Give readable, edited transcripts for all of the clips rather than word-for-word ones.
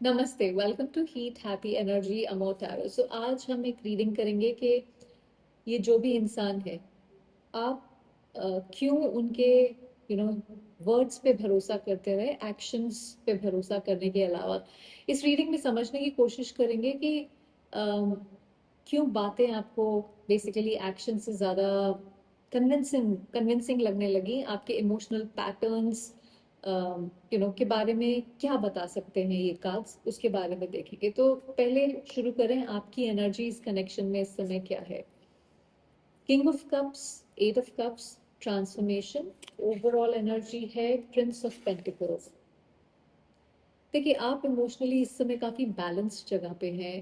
नमस्ते, welcome to heat happy energy अमो tarot. So आज हम एक रीडिंग करेंगे कि ये जो भी इंसान है, आप क्यों उनके वर्ड्स पे भरोसा करते रहे, एक्शंस पे भरोसा करने के अलावा। इस रीडिंग में समझने की कोशिश करेंगे कि अम, क्यों बातें आपको बेसिकली एक्शन से ज़्यादा कन्विंसिंग कन्विंसिंग लगने लगी, आपके इमोशनल पैटर्न्स के बारे में क्या बता सकते हैं ये कार्ड्स, उसके बारे में देखेंगे। तो पहले शुरू करें, आपकी एनर्जी इस कनेक्शन में इस समय क्या है। King of cups, eight of cups, transformation, overall energy है प्रिंस ऑफ पेंटिकल्स। देखिए, आप इमोशनली इस समय काफी बैलेंस्ड जगह पे हैं।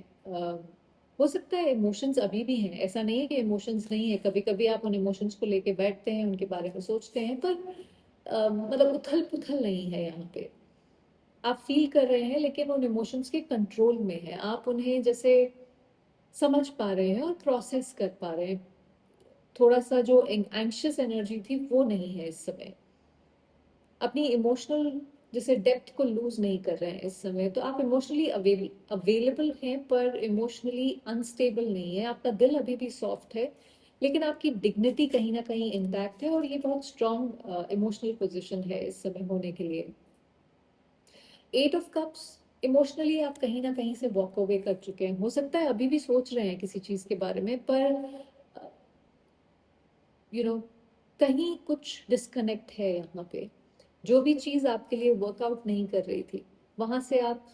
हो सकता है इमोशंस अभी भी हैं, ऐसा नहीं है कि इमोशंस नहीं है, कभी कभी आप उन इमोशंस को लेके बैठते हैं, उनके बारे में सोचते हैं, पर मतलब उथल पुथल नहीं है यहाँ पे। आप फील कर रहे हैं लेकिन उन इमोशंस के कंट्रोल में है, आप उन्हें जैसे समझ पा रहे हैं और प्रोसेस कर पा रहे हैं। थोड़ा सा जो एंग्शियस एनर्जी थी वो नहीं है इस समय। अपनी इमोशनल जैसे डेप्थ को लूज नहीं कर रहे हैं इस समय। तो आप इमोशनली अवेलेबल हैं पर इमोशनली अनस्टेबल नहीं है। आपका दिल अभी भी सॉफ्ट है लेकिन आपकी डिग्निटी कहीं ना कहीं इंटैक्ट है, और ये बहुत स्ट्रांग इमोशनल पोजीशन है इस समय होने के लिए। एट ऑफ कप्स, इमोशनली आप कहीं ना कहीं से वॉक अवे कर चुके हैं। हो सकता है अभी भी सोच रहे हैं किसी चीज के बारे में, पर यू नो कहीं कुछ डिस्कनेक्ट है यहाँ पे। जो भी चीज आपके लिए वर्कआउट नहीं कर रही थी, वहां से आप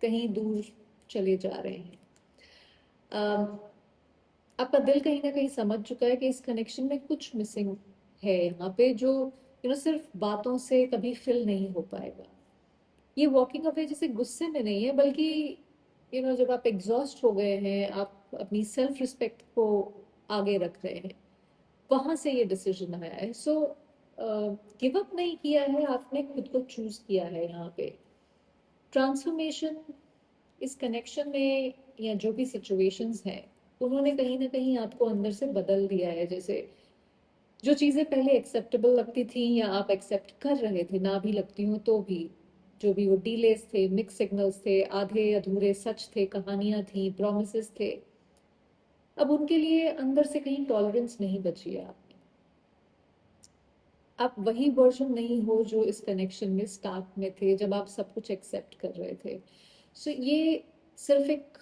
कहीं दूर चले जा रहे हैं। अम, आपका दिल कहीं ना कहीं समझ चुका है कि इस कनेक्शन में कुछ मिसिंग है यहाँ पे, जो सिर्फ बातों से कभी फिल नहीं हो पाएगा। ये वॉकिंग अवे जैसे गुस्से में नहीं है, बल्कि जब आप एग्जॉस्ट हो गए हैं, आप अपनी सेल्फ रिस्पेक्ट को आगे रख रहे हैं, वहां से ये डिसीजन आया है। सो गिव अप नहीं किया है आपने, खुद को चूज किया है यहाँ पे। ट्रांसफॉर्मेशन इस कनेक्शन में, या जो भी सिचुएशंस हैं, उन्होंने कहीं ना कहीं आपको अंदर से बदल दिया है। जैसे जो चीजें पहले एक्सेप्टेबल लगती थी या आप एक्सेप्ट कर रहे थे, ना भी लगती हो तो भी, जो भी वो डीलेस थे, मिक्स सिग्नल्स थे, आधे अधूरे सच थे, कहानियां थी, प्रोमिसेस थे, अब उनके लिए अंदर से कहीं टॉलरेंस नहीं बची है। आप वही वर्जन नहीं हो जो इस कनेक्शन में स्टार्ट में थे, जब आप सब कुछ एक्सेप्ट कर रहे थे। सो ये सिर्फ एक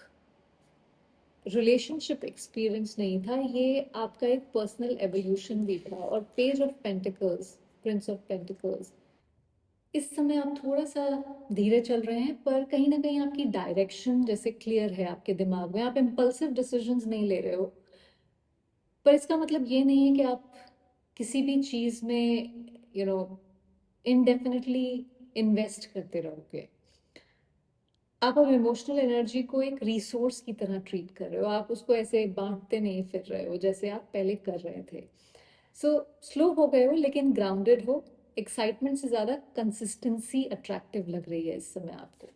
रिलेशनशिप एक्सपीरियंस नहीं था, ये आपका एक पर्सनल एवोल्यूशन भी था। और page of pentacles, Prince of pentacles, इस समय आप थोड़ा सा धीरे चल रहे हैं, पर कहीं ना कहीं आपकी डायरेक्शन जैसे क्लियर है आपके दिमाग में, आप इम्पल्सिव डिसीजंस नहीं ले रहे हो। पर इसका मतलब ये नहीं है कि आप किसी भी चीज में इनडेफिनेटली इन्वेस्ट करते रहोगे। आप अब इमोशनल एनर्जी को एक रिसोर्स की तरह ट्रीट कर रहे हो, आप उसको ऐसे बांटते नहीं फिर रहे हो जैसे आप पहले कर रहे थे। सो स्लो हो गए हो लेकिन ग्राउंडेड हो। एक्साइटमेंट से ज्यादा कंसिस्टेंसी अट्रैक्टिव लग रही है इस समय आपको।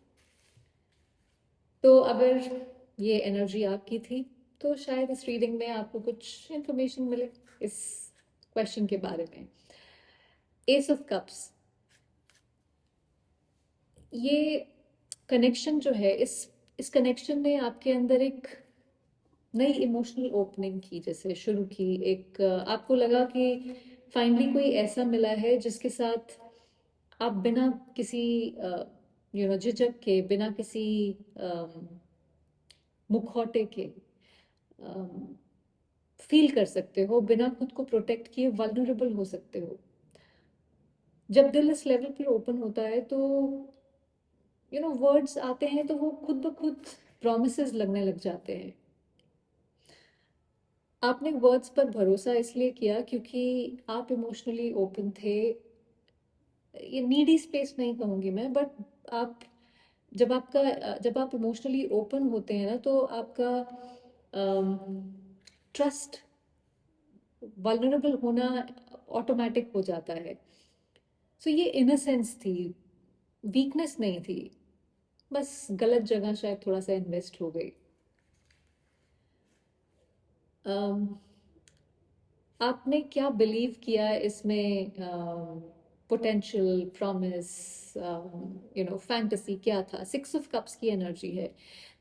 तो अगर ये एनर्जी आपकी थी, तो शायद इस रीडिंग में आपको कुछ इंफॉर्मेशन मिले इस क्वेश्चन के बारे में। एस ऑफ कप्स, ये कनेक्शन जो है, इस कनेक्शन ने आपके अंदर एक नई इमोशनल ओपनिंग की, जैसे शुरू की। एक आपको लगा कि फाइनली कोई ऐसा मिला है जिसके साथ आप बिना किसी झिझक के, बिना किसी मुखौटे के फील कर सकते हो, बिना खुद को प्रोटेक्ट किए वल्नरेबल हो सकते हो। जब दिल इस लेवल पर ओपन होता है तो वर्ड्स आते हैं तो वो खुद ब खुद प्रोमिसेस लगने लग जाते हैं। आपने वर्ड्स पर भरोसा इसलिए किया क्योंकि आप इमोशनली ओपन थे। ये नीडी स्पेस नहीं कहूंगी मैं, बट आप जब आप इमोशनली ओपन होते हैं ना, तो आपका ट्रस्ट, वल्नरेबल होना ऑटोमेटिक हो जाता है। सो ये इनसेंस थी, वीकनेस नहीं थी, बस गलत जगह शायद थोड़ा सा इन्वेस्ट हो गई। आपने क्या बिलीव किया इसमें, पोटेंशियल, प्रॉमिस, फैंटेसी क्या था। 6 ऑफ कप्स की एनर्जी है।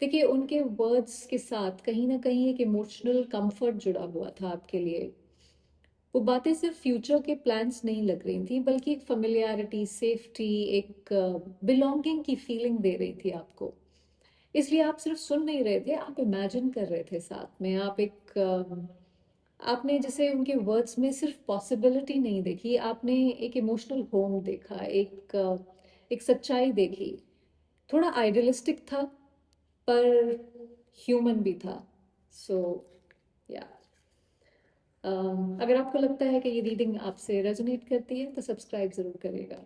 देखिए उनके वर्ड्स के साथ कहीं ना कहीं एक इमोशनल कंफर्ट जुड़ा हुआ था आपके लिए। वो बातें सिर्फ फ्यूचर के प्लान्स नहीं लग रही थी, बल्कि एक फेमिलियरिटी, सेफ्टी, एक बिलोंगिंग की फीलिंग दे रही थी आपको। इसलिए आप सिर्फ सुन नहीं रहे थे, आप इमेजिन कर रहे थे साथ में। आपने जैसे उनके वर्ड्स में सिर्फ पॉसिबिलिटी नहीं देखी, आपने एक इमोशनल होम देखा, एक सच्चाई देखी। थोड़ा आइडियलिस्टिक था, पर ह्यूमन भी था। सो या अगर आपको लगता है कि ये रीडिंग आपसे रेजोनेट करती है तो सब्सक्राइब जरूर करिएगा।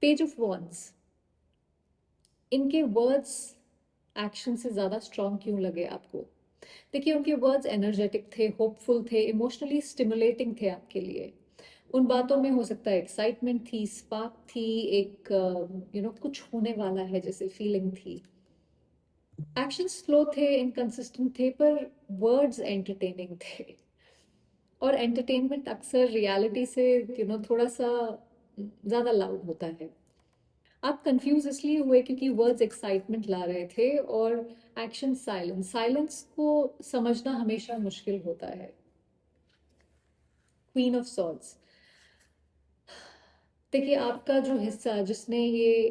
पेज ऑफ वॉन्ड्स, इनके वर्ड्स एक्शन से ज़्यादा स्ट्रॉन्ग क्यों लगे आपको? देखिए उनके वर्ड्स एनर्जेटिक थे, होपफुल थे, इमोशनली स्टिमुलेटिंग थे आपके लिए। उन बातों में हो सकता है एक्साइटमेंट थी, स्पार्क थी, एक कुछ होने वाला है जैसे फीलिंग थी। एक्शन स्लो थे, इनकंसिस्टेंट थे, पर वर्ड्स एंटरटेनिंग थे। और एंटरटेनमेंट अक्सर रियलिटी से थोड़ा सा ज़्यादा लाउड होता है। आप कंफ्यूज इसलिए हुए क्योंकि वर्ड्स एक्साइटमेंट ला रहे थे और एक्शन साइलेंस। साइलेंस को समझना हमेशा मुश्किल होता है। क्वीन ऑफ सॉर्ड्स, देखिए आपका जो हिस्सा जिसने ये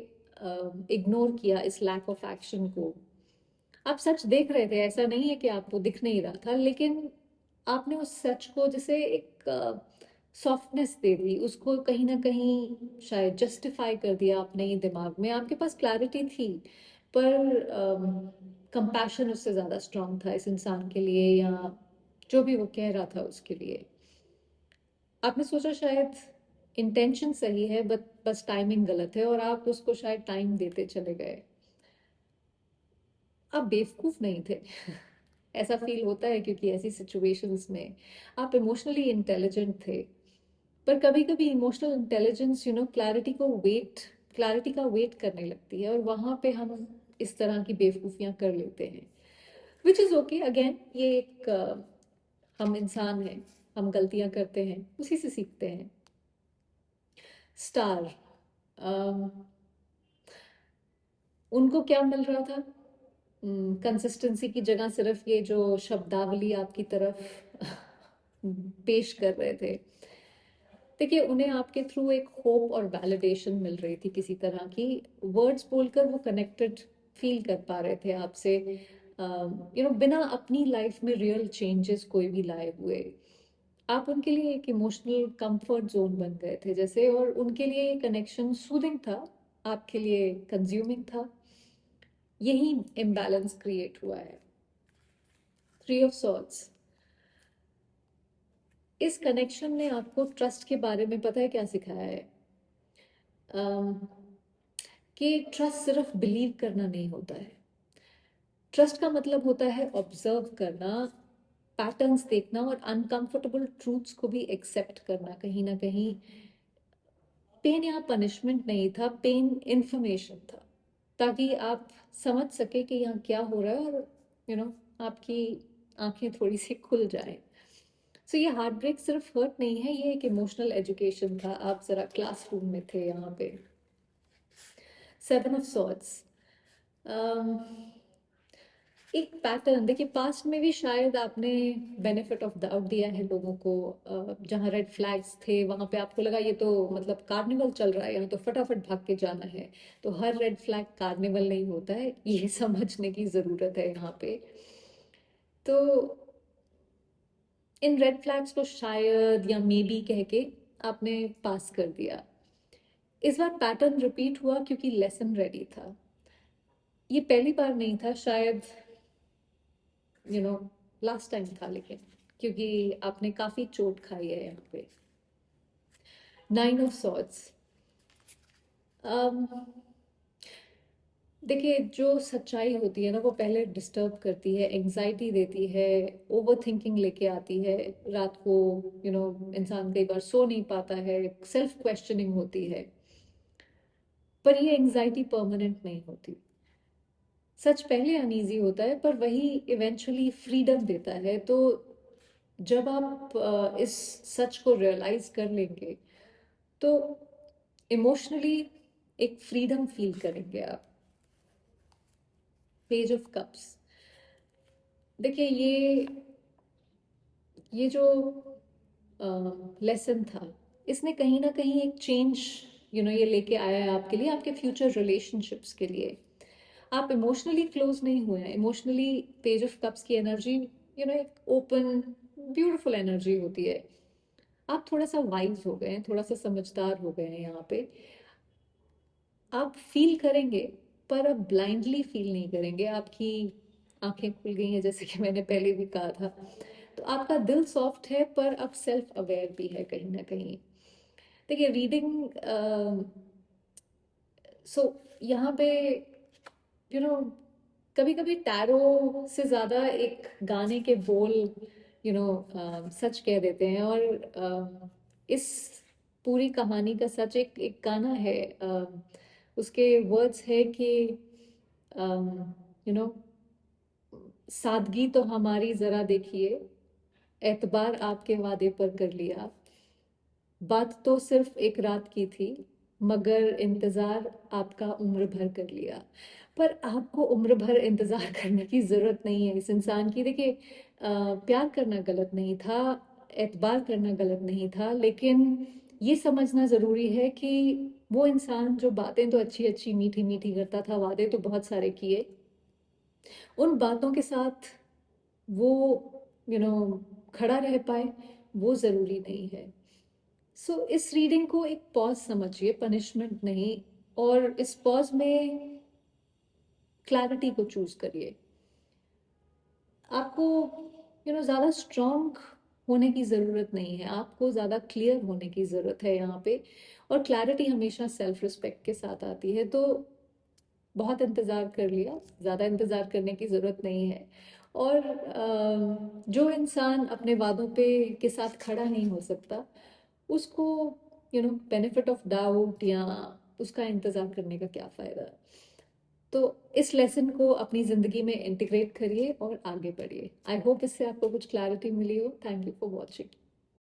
इग्नोर किया इस लैक ऑफ एक्शन को, आप सच देख रहे थे, ऐसा नहीं है कि आपको दिख नहीं रहा था, लेकिन आपने उस सच को जैसे एक सॉफ्टनेस दे दी उसको, कहीं ना कहीं शायद जस्टिफाई कर दिया अपने ही दिमाग में। आपके पास क्लैरिटी थी, पर कंपैशन उससे ज़्यादा स्ट्रांग था इस इंसान के लिए, या जो भी वो कह रहा था उसके लिए। आपने सोचा शायद इंटेंशन सही है, बट बस टाइमिंग गलत है, और आप उसको शायद टाइम देते चले गए। आप बेवकूफ नहीं थे। ऐसा फील होता है क्योंकि ऐसी सिचुएशंस में आप इमोशनली इंटेलिजेंट थे। पर कभी कभी इमोशनल इंटेलिजेंस क्लैरिटी का वेट करने लगती है, और वहां पे हम इस तरह की बेवकूफियां कर लेते हैं। विच इज ओके, अगेन ये एक हम इंसान हैं, हम गलतियां करते हैं, उसी से सीखते हैं। स्टार, उनको क्या मिल रहा था? कंसिस्टेंसी की जगह सिर्फ ये जो शब्दावली आपकी तरफ पेश कर रहे थे। देखिए उन्हें आपके थ्रू एक होप और वैलिडेशन मिल रही थी किसी तरह की। वर्ड्स बोलकर वो कनेक्टेड फील कर पा रहे थे आपसे, बिना अपनी लाइफ में रियल चेंजेस कोई भी लाए हुए। आप उनके लिए एक इमोशनल कंफर्ट जोन बन गए थे जैसे, और उनके लिए ये कनेक्शन सूदिंग था, आपके लिए कंज्यूमिंग था। यही इम्बैलेंस क्रिएट हुआ है। 3 ऑफ सॉर्ड्स, इस कनेक्शन ने आपको ट्रस्ट के बारे में पता है क्या सिखाया है? अम, कि ट्रस्ट सिर्फ बिलीव करना नहीं होता है। ट्रस्ट का मतलब होता है ऑब्जर्व करना, पैटर्न्स देखना, और अनकंफर्टेबल ट्रूथ्स को भी एक्सेप्ट करना। कहीं ना कहीं पेन यहाँ पनिशमेंट नहीं था, पेन इंफॉर्मेशन था, ताकि आप समझ सके कि यहाँ क्या हो रहा है, और आपकी आंखें थोड़ी सी खुल जाए। सो ये हार्ट ब्रेक सिर्फ हर्ट नहीं है, ये एक इमोशनल एजुकेशन था। आप जरा क्लासरूम में थे यहाँ पे। 7 ऑफ सॉर्ड्स, एक पैटर्न। देखिए पास्ट में भी शायद आपने बेनिफिट ऑफ डाउट दिया है लोगों को। जहाँ रेड फ्लैग्स थे वहां पे आपको लगा ये तो मतलब कार्निवल चल रहा है, यहाँ तो फटाफट भाग के जाना है। तो हर रेड फ्लैग कार्निवल नहीं होता है, ये समझने की जरूरत है यहाँ पे। तो इन रेड फ्लैग्स को शायद या मे बी कह के आपने पास कर दिया। इस बार पैटर्न रिपीट हुआ क्योंकि लेसन रेडी था। ये पहली बार नहीं था शायद, यू नो लास्ट टाइम था, लेकिन क्योंकि आपने काफी चोट खाई है यहाँ पे। 9 ऑफ सॉर्ड्स, देखिए जो सच्चाई होती है ना वो पहले डिस्टर्ब करती है, एंग्जाइटी देती है, ओवर थिंकिंग लेके आती है। रात को इंसान कई बार सो नहीं पाता है, सेल्फ क्वेश्चनिंग होती है। पर ये एंग्जाइटी परमानेंट नहीं होती। सच पहले अनईजी होता है, पर वही इवेंचुअली फ्रीडम देता है। तो जब आप इस सच को रियलाइज कर लेंगे तो इमोशनली एक फ्रीडम फील करेंगे आप। पेज ऑफ कप्स, देखिए ये जो लेसन था, इसने कहीं ना कहीं एक चेंज ये लेके आया है आपके लिए, आपके फ्यूचर रिलेशनशिप्स के लिए। आप इमोशनली क्लोज नहीं हुए हैं। इमोशनली पेज ऑफ कप्स की एनर्जी एक ओपन ब्यूटीफुल एनर्जी होती है। आप थोड़ा सा वाइज हो गए हैं, थोड़ा सा समझदार हो गए हैं यहाँ पे। आप फील करेंगे, पर आप ब्लाइंडली फील नहीं करेंगे। आपकी आंखें खुल गई हैं, जैसे कि मैंने पहले भी कहा था। तो आपका दिल सॉफ्ट है, पर आप सेल्फ अवेयर भी है कहीं ना कहीं। देखिए रीडिंग, सो यहाँ पे यू नो कभी कभी टैरो से ज्यादा एक गाने के बोल सच कह देते हैं। और इस पूरी कहानी का सच एक एक गाना है। उसके वर्ड्स है कि यू नो सादगी तो हमारी जरा देखिए, एतबार आपके वादे पर कर लिया, बात तो सिर्फ एक रात की थी, मगर इंतजार आपका उम्र भर कर लिया। पर आपको उम्र भर इंतजार करने की जरूरत नहीं है इस इंसान की। देखिए प्यार करना गलत नहीं था, एतबार करना गलत नहीं था, लेकिन ये समझना जरूरी है कि वो इंसान जो बातें तो अच्छी अच्छी मीठी मीठी करता था, वादे तो बहुत सारे किए, उन बातों के साथ वो खड़ा रह पाए, वो जरूरी नहीं है। सो इस रीडिंग को एक पॉज समझिए, पनिशमेंट नहीं। और इस पॉज में क्लैरिटी को चूज करिए। आपको ज़्यादा स्ट्रांग होने की ज़रूरत नहीं है, आपको ज़्यादा क्लियर होने की ज़रूरत है यहाँ पे। और क्लैरिटी हमेशा सेल्फ रिस्पेक्ट के साथ आती है। तो बहुत इंतज़ार कर लिया, ज़्यादा इंतज़ार करने की ज़रूरत नहीं है। और जो इंसान अपने वादों पे के साथ खड़ा नहीं हो सकता, उसको बेनिफिट ऑफ डाउट या उसका इंतज़ार करने का क्या फ़ायदा। तो इस लेसन को अपनी ज़िंदगी में इंटीग्रेट करिए और आगे बढ़िए। आई होप इससे आपको कुछ क्लैरिटी मिली हो। Thank you for watching.